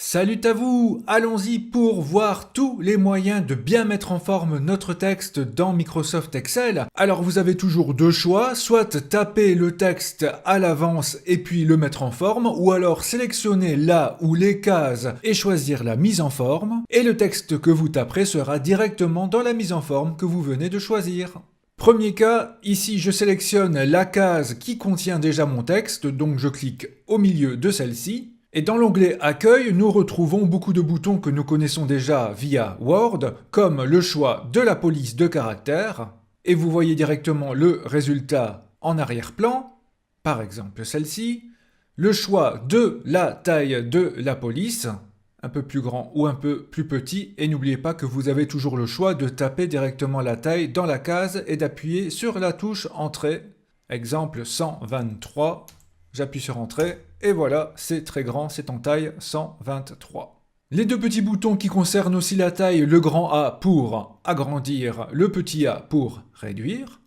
Salut à vous! Allons-y pour voir tous les moyens de bien mettre en forme notre texte dans Microsoft Excel. Alors vous avez toujours deux choix, soit taper le texte à l'avance et puis le mettre en forme, ou alors sélectionner là où les cases et choisir la mise en forme, et le texte que vous taperez sera directement dans la mise en forme que vous venez de choisir. Premier cas, ici je sélectionne la case qui contient déjà mon texte, donc je clique au milieu de celle-ci. Et dans l'onglet Accueil, nous retrouvons beaucoup de boutons que nous connaissons déjà via Word, comme le choix de la police de caractère, et vous voyez directement le résultat en arrière-plan, par exemple celle-ci, le choix de la taille de la police, un peu plus grand ou un peu plus petit, et n'oubliez pas que vous avez toujours le choix de taper directement la taille dans la case et d'appuyer sur la touche Entrée. Exemple 123, j'appuie sur Entrée, et voilà, c'est très grand, c'est en taille 123. Les deux petits boutons qui concernent aussi la taille, le grand A pour agrandir, le petit A pour réduire,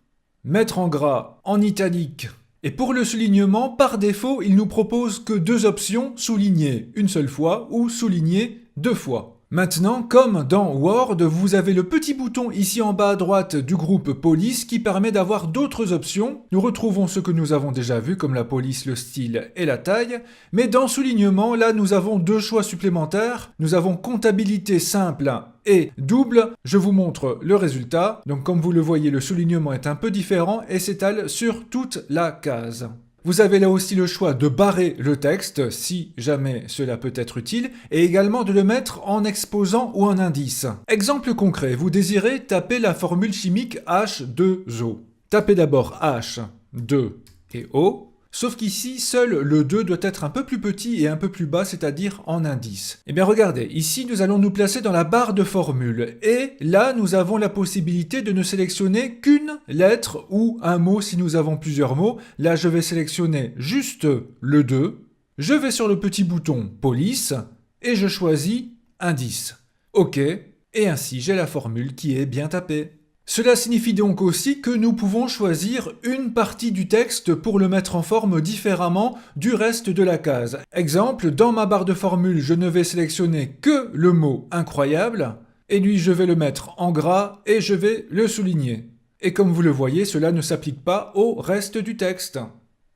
mettre en gras, en italique. Et pour le soulignement, par défaut, il nous propose que deux options, souligner une seule fois ou souligner deux fois. Maintenant, comme dans Word, vous avez le petit bouton ici en bas à droite du groupe police qui permet d'avoir d'autres options. Nous retrouvons ce que nous avons déjà vu comme la police, le style et la taille. Mais dans soulignement, là nous avons deux choix supplémentaires. Nous avons comptabilité simple et double. Je vous montre le résultat. Donc comme vous le voyez, le soulignement est un peu différent et s'étale sur toute la case. Vous avez là aussi le choix de barrer le texte, si jamais cela peut être utile, et également de le mettre en exposant ou en indice. Exemple concret, vous désirez taper la formule chimique H2O. Tapez d'abord H, 2 et O, sauf qu'ici, seul le 2 doit être un peu plus petit et un peu plus bas, c'est-à-dire en indice. Eh bien regardez, ici nous allons nous placer dans la barre de formule, et là nous avons la possibilité de ne sélectionner qu'une lettre ou un mot si nous avons plusieurs mots. Là je vais sélectionner juste le 2, je vais sur le petit bouton police, et je choisis indice. OK, et ainsi j'ai la formule qui est bien tapée. Cela signifie donc aussi que nous pouvons choisir une partie du texte pour le mettre en forme différemment du reste de la case. Exemple, dans ma barre de formule, je ne vais sélectionner que le mot incroyable, et lui je vais le mettre en gras et je vais le souligner. Et comme vous le voyez, cela ne s'applique pas au reste du texte.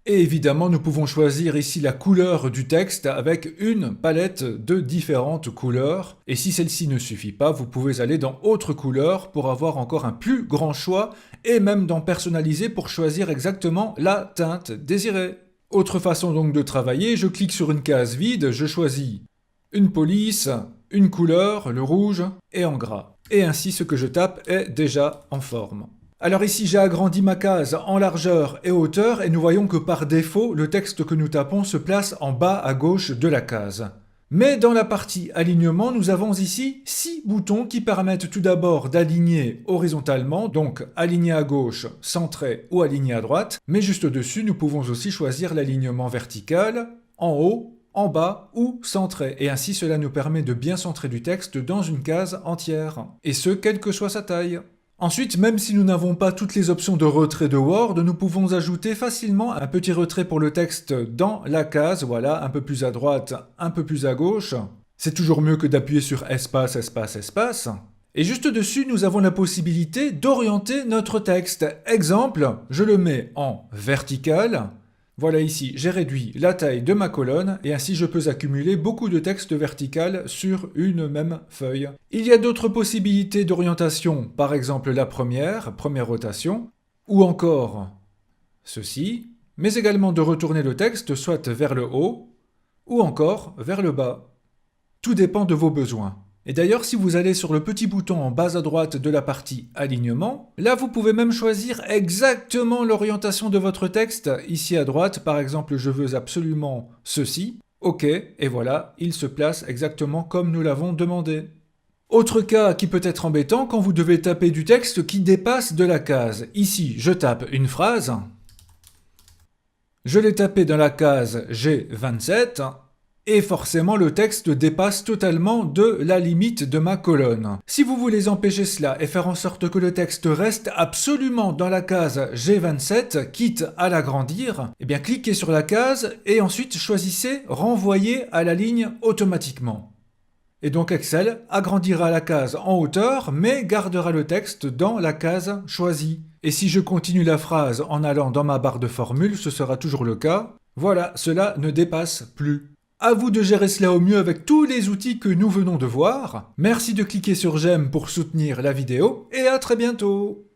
Et évidemment, nous pouvons choisir ici la couleur du texte avec une palette de différentes couleurs. Et si celle-ci ne suffit pas, vous pouvez aller dans autre couleur pour avoir encore un plus grand choix et même dans personnaliser pour choisir exactement la teinte désirée. Autre façon donc de travailler, je clique sur une case vide, je choisis une police, une couleur, le rouge et en gras. Et ainsi, ce que je tape est déjà en forme. Alors ici, j'ai agrandi ma case en largeur et hauteur et nous voyons que par défaut, le texte que nous tapons se place en bas à gauche de la case. Mais dans la partie alignement, nous avons ici 6 boutons qui permettent tout d'abord d'aligner horizontalement, donc aligner à gauche, centré ou aligner à droite. Mais juste au-dessus, nous pouvons aussi choisir l'alignement vertical, en haut, en bas ou centré. Et ainsi, cela nous permet de bien centrer du texte dans une case entière. Et ce, quelle que soit sa taille. Ensuite, même si nous n'avons pas toutes les options de retrait de Word, nous pouvons ajouter facilement un petit retrait pour le texte dans la case, voilà, un peu plus à droite, un peu plus à gauche. C'est toujours mieux que d'appuyer sur espace, espace, espace. Et juste dessus, nous avons la possibilité d'orienter notre texte. Exemple, je le mets en vertical. Voilà ici, j'ai réduit la taille de ma colonne et ainsi je peux accumuler beaucoup de texte vertical sur une même feuille. Il y a d'autres possibilités d'orientation, par exemple la première rotation, ou encore ceci, mais également de retourner le texte soit vers le haut ou encore vers le bas. Tout dépend de vos besoins. Et d'ailleurs, si vous allez sur le petit bouton en bas à droite de la partie alignement, là vous pouvez même choisir exactement l'orientation de votre texte. Ici à droite, par exemple, je veux absolument ceci. OK, et voilà, il se place exactement comme nous l'avons demandé. Autre cas qui peut être embêtant quand vous devez taper du texte qui dépasse de la case. Ici, je tape une phrase. Je l'ai tapé dans la case G27. Et forcément, le texte dépasse totalement de la limite de ma colonne. Si vous voulez empêcher cela et faire en sorte que le texte reste absolument dans la case G27, quitte à l'agrandir, eh bien cliquez sur la case et ensuite choisissez Renvoyer à la ligne automatiquement. Et donc Excel agrandira la case en hauteur, mais gardera le texte dans la case choisie. Et si je continue la phrase en allant dans ma barre de formule, ce sera toujours le cas. Voilà, cela ne dépasse plus. À vous de gérer cela au mieux avec tous les outils que nous venons de voir. Merci de cliquer sur j'aime pour soutenir la vidéo et à très bientôt.